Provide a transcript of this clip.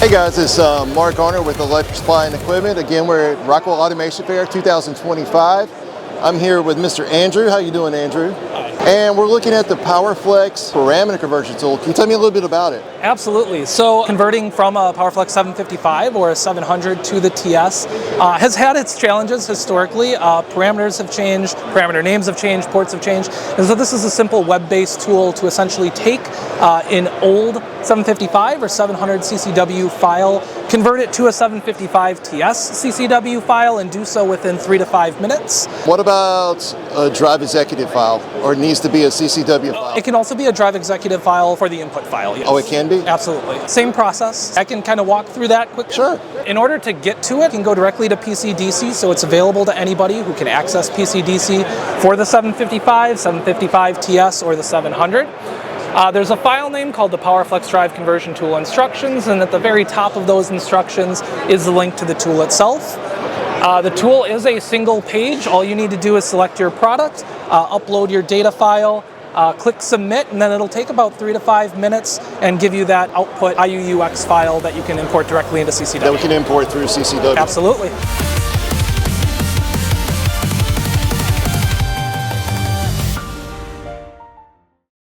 Hey guys, it's Mark Garner with Electric Supply and Equipment. Again, we're at Rockwell Automation Fair 2025. I'm here with Mr. Andrew. How you doing, Andrew? Hi. And we're looking at the PowerFlex parameter conversion tool. Can you tell me a little bit about it? Absolutely. So converting from a PowerFlex 755 or a 700 to the TS has had its challenges historically. Parameters have changed, parameter names have changed, ports have changed. And so this is a simple web-based tool to essentially take an old 755 or 700 CCW file, convert it to a 755 TS CCW file, and do so within 3 to 5 minutes. What about a drive executive file, or it needs to be a CCW file? It can also be a drive executive file for the input file, yes. Oh, it can be? Absolutely. Same process. I can kind of walk through that quickly. Sure. In order to get to it, you can go directly to PC-DC, so it's available to anybody who can access PC-DC for the 755, 755 TS, or the 700. There's a file name called the PowerFlex Drive Conversion Tool Instructions, and at the very top of those instructions is the link to the tool itself. The tool is a single page. All you need to do is select your product, upload your data file, click submit, and then it'll take about 3 to 5 minutes and give you that output IUUX file that you can import directly into CCW. That we can import through CCW. Absolutely.